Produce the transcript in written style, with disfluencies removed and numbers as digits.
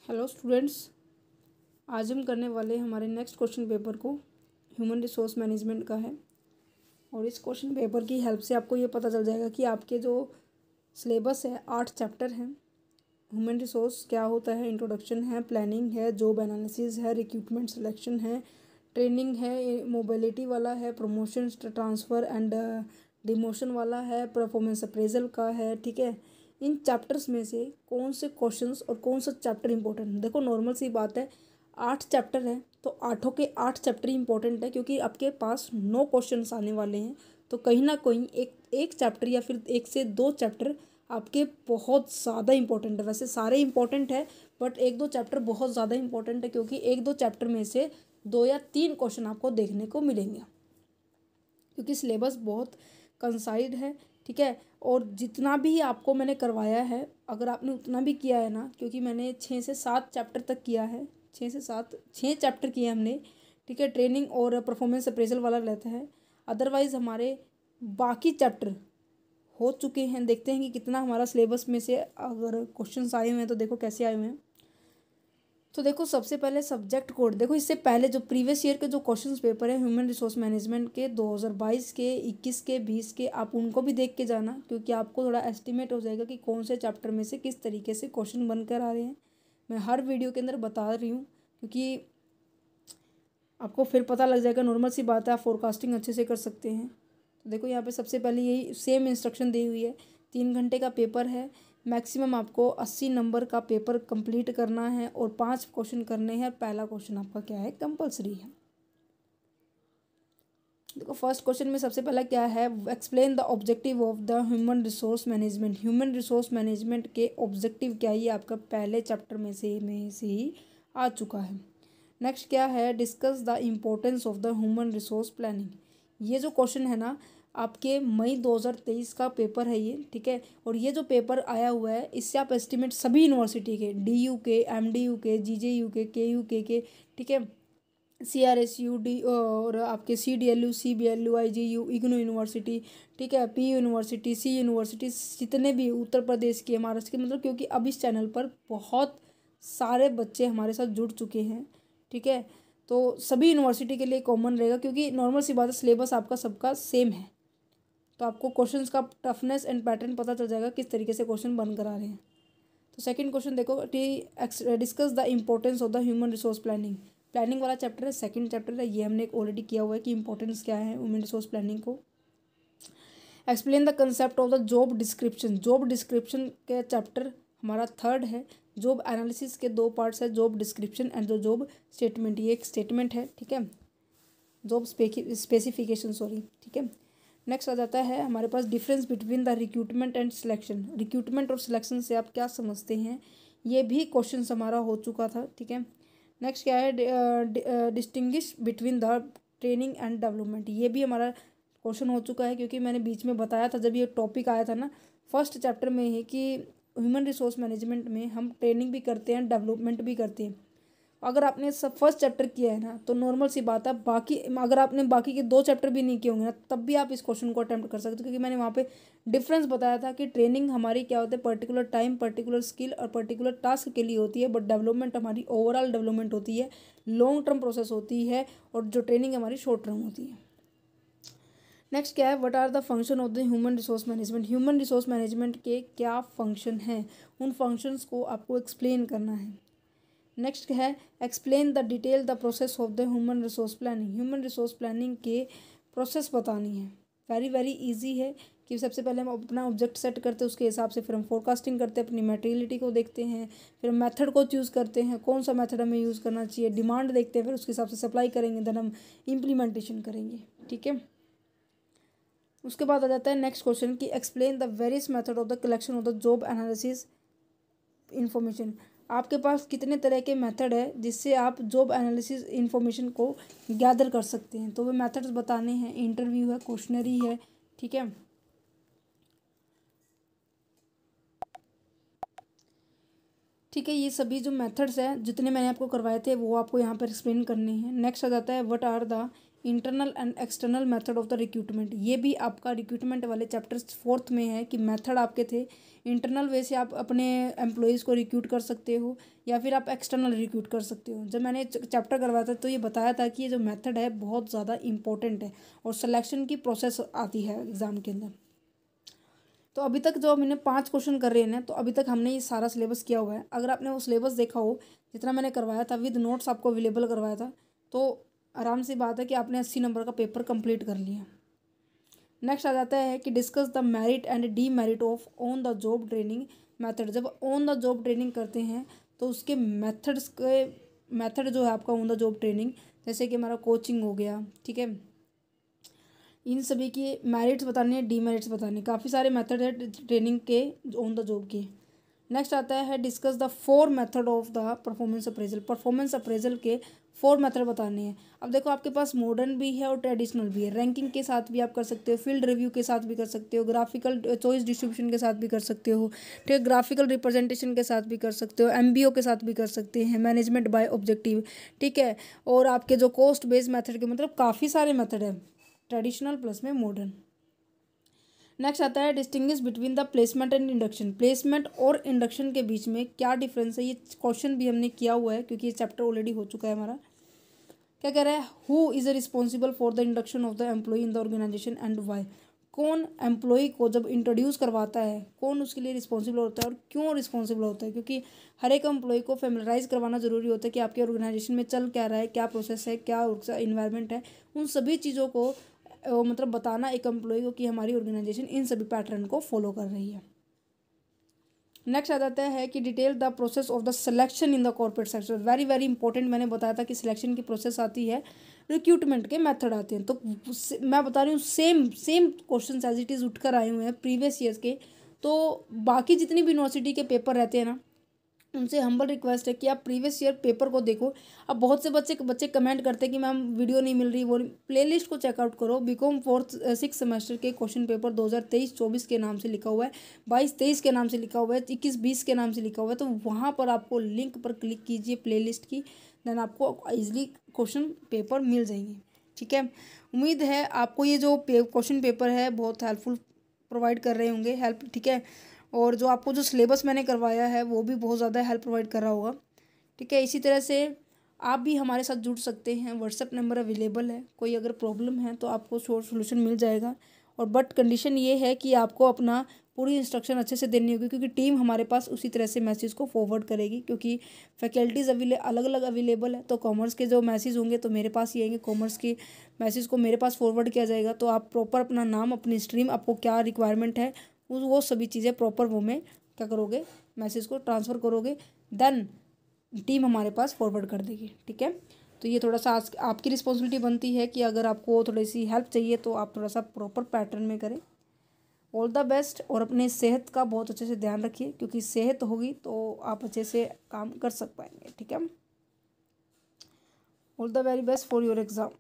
Hello students, आज हम करने वाले हमारे नेक्स्ट क्वेश्चन पेपर को ह्यूमन रिसोर्स मैनेजमेंट का है। और इस क्वेश्चन पेपर की हेल्प से आपको ये पता चल जाएगा कि आपके जो सिलेबस है 8 चैप्टर हैं। ह्यूमन रिसोर्स क्या होता है, इंट्रोडक्शन है, प्लानिंग है, जॉब एनालिसिस है, रिक्रूटमेंट सिलेक्शन है, ट्रेनिंग है, मोबिलिटी वाला है, प्रमोशन ट्रांसफ़र एंड डिमोशन वाला है, परफॉर्मेंस अप्रेजल का है। ठीक है, इन चैप्टर्स में से कौन से क्वेश्चंस और कौन सा चैप्टर इंपॉर्टेंट है। देखो नॉर्मल सी बात है, 8 चैप्टर हैं तो 8 के 8 चैप्टर इंपॉर्टेंट है, क्योंकि आपके पास 9 क्वेश्चंस आने वाले हैं। तो कहीं ना कहीं एक चैप्टर या फिर 1 से 2 चैप्टर आपके बहुत ज़्यादा इंपॉर्टेंट है। वैसे सारे इंपॉर्टेंट है, बट 1-2 चैप्टर बहुत ज़्यादा इंपॉर्टेंट है, क्योंकि 1-2 चैप्टर में से 2 या 3 क्वेश्चन आपको देखने को मिलेंगे, क्योंकि सिलेबस बहुत कंसाइड है। ठीक है, और जितना भी आपको मैंने करवाया है, अगर आपने उतना भी किया है ना, क्योंकि मैंने 6 से 7 चैप्टर तक किया है, 6 चैप्टर किए हमने। ठीक है, ट्रेनिंग और परफॉर्मेंस अप्रेजल वाला रहता है। अदरवाइज़ हमारे बाकी चैप्टर हो चुके हैं। देखते हैं कि कितना हमारा सिलेबस में से अगर क्वेश्चंस आए हुए हैं तो देखो कैसे आए हुए हैं। तो देखो सबसे पहले सब्जेक्ट कोड देखो। इससे पहले जो प्रीवियस ईयर के जो क्वेश्चंस पेपर है ह्यूमन रिसोर्स मैनेजमेंट के 2022 के, 21 के, 20 के, आप उनको भी देख के जाना, क्योंकि आपको थोड़ा एस्टिमेट हो जाएगा कि कौन से चैप्टर में से किस तरीके से क्वेश्चन बनकर आ रहे हैं। मैं हर वीडियो के अंदर बता रही हूँ, क्योंकि आपको फिर पता लग जाएगा। नॉर्मल सी बात है, आप फोरकास्टिंग अच्छे से कर सकते हैं। तो देखो यहाँ पे सबसे पहले यही सेम इंस्ट्रक्शन दी हुई है। 3 घंटे का पेपर है, मैक्सिमम आपको 80 नंबर का पेपर कंप्लीट करना है और 5 क्वेश्चन करने हैं। पहला क्वेश्चन आपका क्या है, कंपलसरी है। देखो फर्स्ट क्वेश्चन में सबसे पहला क्या है, explain the objective of the human resource management. Human resource management के ऑब्जेक्टिव क्या है, ये आपका पहले चैप्टर में से ही आ चुका है। नेक्स्ट क्या है, discuss the importance of the human resource planning. ये जो क्वेश्चन है ना, आपके मई 2023 का पेपर है ये। ठीक है, और ये जो पेपर आया हुआ है, इससे आप एस्टिमेट सभी यूनिवर्सिटी के, DU के, MDU के, GJU के, KU के, ठीक है, CRSU डी और आपके CDLU, CBLU, IGU, IGNOU university, ठीक है, P यूनिवर्सिटी, C यूनिवर्सिटी, जितने भी उत्तर प्रदेश के, महाराष्ट्र के, मतलब क्योंकि अब इस चैनल पर बहुत सारे बच्चे हमारे साथ जुड़ चुके हैं। ठीक है, तो सभी यूनिवर्सिटी के लिए कॉमन रहेगा, क्योंकि नॉर्मल सी बात है, सिलेबस आपका सबका सेम है। तो आपको क्वेश्चंस का टफनेस एंड पैटर्न पता चल जाएगा किस तरीके से क्वेश्चन बन कर आ रहे हैं। तो सेकंड क्वेश्चन देखो, discuss the importance of the human resource planning. Planning वाला चैप्टर है, सेकंड चैप्टर है, ये हमने ऑलरेडी किया हुआ है कि इंपॉर्टेंस क्या है ह्यूमन रिसोर्स प्लानिंग को। Explain the concept of the job description. Job description के चैप्टर हमारा थर्ड है। जॉब एनालिसिस के 2 पार्ट्स है, जॉब डिस्क्रिप्शन एंड जो जॉब स्टेटमेंट। ये एक स्टेटमेंट है, ठीक है, जॉब स्पेसिफिकेशन, सॉरी। ठीक है, नेक्स्ट आ जाता है हमारे पास difference between the recruitment and selection. Recruitment और सिलेक्शन से आप क्या समझते हैं, ये भी क्वेश्चन हमारा हो चुका था। ठीक है, नेक्स्ट क्या है, distinguish between the training and development. ये भी हमारा क्वेश्चन हो चुका है, क्योंकि मैंने बीच में बताया था जब ये टॉपिक आया था ना फर्स्ट चैप्टर में ही, कि ह्यूमन रिसोर्स मैनेजमेंट में हम ट्रेनिंग भी करते हैं, डेवलपमेंट भी करते हैं। अगर आपने सब फर्स्ट चैप्टर किया है ना, तो नॉर्मल सी बात है, बाकी अगर आपने बाकी के 2 चैप्टर भी नहीं किए होंगे ना, तब भी आप इस क्वेश्चन को अटेम्प्ट कर सकते हो, क्योंकि मैंने वहाँ पे डिफरेंस बताया था कि ट्रेनिंग हमारी क्या होती है, पर्टिकुलर टाइम, पर्टिकुलर स्किल और पर्टिकुलर टास्क के लिए होती है, बट डेवलपमेंट हमारी ओवरऑल डेवलपमेंट होती है, लॉन्ग टर्म प्रोसेस होती है, और जो ट्रेनिंग हमारी शॉर्ट टर्म होती है। नेक्स्ट क्या है, what are the function of the human resource management. Human resource management के क्या फंक्शन हैं, उन फंक्शंस को आपको एक्सप्लेन करना है। नेक्स्ट है, explain the detail the process of the human resource planning. Human resource planning के प्रोसेस बतानी है। वेरी वेरी इजी है, कि सबसे पहले हम अपना ऑब्जेक्ट सेट करते हैं, उसके हिसाब से फिर हम फोरकास्टिंग करते हैं, अपनी मटेरियलिटी को देखते हैं, फिर हम मेथड को चूज़ करते हैं, कौन सा मेथड हमें यूज़ करना चाहिए, डिमांड देखते हैं, फिर उसके हिसाब से सप्लाई करेंगे, देन हम इम्प्लीमेंटेशन करेंगे। ठीक है, उसके बाद आ जाता है नेक्स्ट क्वेश्चन कि explain the various method of the collection of the job analysis information. आपके पास कितने तरह के मेथड है जिससे आप जॉब एनालिसिस इंफॉर्मेशन को गैदर कर सकते हैं, तो वो मेथड्स बताने हैं। इंटरव्यू है, क्वेश्चनरी है, ठीक है, ठीक है, ये सभी जो मेथड्स हैं जितने मैंने आपको करवाए थे वो आपको यहाँ पर एक्सप्लेन करने हैं। नेक्स्ट आ जाता है, what are the internal and external method of the recruitment, ये भी आपका रिक्रूटमेंट वाले चैप्टर 4 में है कि मेथड आपके थे इंटरनल वे से आप अपने एम्प्लॉयज़ को रिक्रूट कर सकते हो या फिर आप एक्सटर्नल रिक्रूट कर सकते हो। जब मैंने चैप्टर करवाया था तो ये बताया था कि ये जो मेथड है बहुत ज़्यादा इंपॉर्टेंट है और सिलेक्शन की प्रोसेस आती है एग्ज़ाम के अंदर। तो अभी तक जो हमने 5 क्वेश्चन कर रहे हैं ना, तो अभी तक हमने ये सारा सिलेबस किया हुआ है। अगर आपने वो सिलेबस देखा हो जितना मैंने करवाया था विद नोट्स आपको अवेलेबल करवाया था, तो आराम से बात है कि आपने 80 नंबर का पेपर कंप्लीट कर लिया। नेक्स्ट आ जाता है कि discuss the merit and D merit of on the job training method. जब ऑन द जॉब ट्रेनिंग करते हैं तो उसके मेथड जो है आपका ऑन द जॉब ट्रेनिंग, जैसे कि हमारा कोचिंग हो गया, ठीक है, इन सभी की मेरिट्स बताने हैं, डीमेरिट्स बताने, काफ़ी सारे मेथड है ट्रेनिंग के ऑन द जॉब के। नेक्स्ट आता है discuss the 4 method of the performance appraisal. Performance appraisal के 4 मेथड बताने हैं। अब देखो आपके पास मॉडर्न भी है और ट्रेडिशनल भी है। रैंकिंग के साथ भी आप कर सकते हो, फील्ड रिव्यू के साथ भी कर सकते हो, ग्राफिकल चॉइस डिस्ट्रीब्यूशन के साथ भी कर सकते हो, ठीक है, ग्राफिकल रिप्रेजेंटेशन के साथ भी कर सकते हो, एमबीओ के साथ भी कर सकते हैं, मैनेजमेंट बाय ऑब्जेक्टिव, ठीक है, और आपके जो कॉस्ट बेस्ड मेथड के, मतलब काफ़ी सारे मेथड है ट्रेडिशनल प्लस में मॉडर्न। नेक्स्ट आता है distinguish between the placement and induction. Placement और इंडक्शन के बीच में क्या डिफरेंस है, ये क्वेश्चन भी हमने किया हुआ है क्योंकि ये चैप्टर ऑलरेडी हो चुका है हमारा। क्या कह रहा है, who is responsible for the induction of the employ in the organisation and why. कौन एम्प्लॉय को जब इंट्रोड्यूस करवाता है, कौन उसके लिए रिस्पॉन्सिबल होता है और क्यों रिस्पॉन्सिबल होता है, क्योंकि हर एक एम्प्लॉय को फेमिलराइज करवाना जरूरी होता है कि आपके ऑर्गेनाइजेशन में चल क्या रहा है, क्या प्रोसेस है, क्या इन्वायरमेंट है, उन सभी चीज़ों को मतलब बताना एक एम्प्लॉय को कि हमारी ऑर्गेनाइजेशन इन सभी पैटर्न को फॉलो कर रही है। नेक्स्ट आ जाता है कि detail the process of the selection in the corporate sector. Very very important, मैंने बताया था कि सिलेक्शन की प्रोसेस आती है, रिक्रूटमेंट के मेथड आते हैं। तो मैं बता रही हूँ same same question as it is उठकर आए हुए हैं प्रीवियस ईयर्स के। तो बाकी जितनी भी यूनिवर्सिटी के पेपर रहते हैं ना, उनसे हम्बल रिक्वेस्ट है कि आप प्रीवियस ईयर पेपर को देखो। अब बहुत से बच्चे कमेंट करते हैं कि मैम वीडियो नहीं मिल रही, वो प्लेलिस्ट को चेकआउट करो। बीकॉम 4th-6 सेमेस्टर के क्वेश्चन पेपर 2023-24 के नाम से लिखा हुआ है, 22-23 के नाम से लिखा हुआ है, 21-20 के नाम से लिखा हुआ है। तो वहाँ पर आपको लिंक पर क्लिक कीजिए प्लेलिस्ट की, देन आपको ईजिली क्वेश्चन पेपर मिल जाएंगे, ठीक है। उम्मीद है आपको ये जो क्वेश्चन पेपर है बहुत हेल्पफुल प्रोवाइड कर रहे होंगे, हेल्प, ठीक है। और जो आपको जो सिलेबस मैंने करवाया है वो भी बहुत ज़्यादा हेल्प प्रोवाइड कर रहा होगा, ठीक है। इसी तरह से आप भी हमारे साथ जुड़ सकते हैं, व्हाट्सएप नंबर अवेलेबल है, कोई अगर प्रॉब्लम है तो आपको शॉर्ट सोल्यूशन मिल जाएगा। और बट कंडीशन ये है कि आपको अपना पूरी इंस्ट्रक्शन अच्छे से देनी होगी, क्योंकि टीम हमारे पास उसी तरह से मैसेज को फॉरवर्ड करेगी, क्योंकि फैकल्टीज़ अलग अलग अवेलेबल है। तो कॉमर्स के जो मैसेज होंगे तो मेरे पास ही आएंगे, कॉमर्स के मैसेज को मेरे पास फॉरवर्ड किया जाएगा। तो आप प्रॉपर अपना नाम, अपनी स्ट्रीम, आपको क्या रिक्वायरमेंट है, वो सभी चीज़ें प्रॉपर वो में क्या करोगे, मैसेज को ट्रांसफ़र करोगे, देन टीम हमारे पास फॉरवर्ड कर देगी, ठीक है। तो ये थोड़ा सा आपकी रिस्पॉन्सिबिलिटी बनती है कि अगर आपको थोड़ी सी हेल्प चाहिए तो आप थोड़ा सा प्रॉपर पैटर्न में करें। ऑल द बेस्ट, और अपने सेहत का बहुत अच्छे से ध्यान रखिए, क्योंकि सेहत होगी तो आप अच्छे से काम कर सक पाएंगे, ठीक है। All the very best for your exam.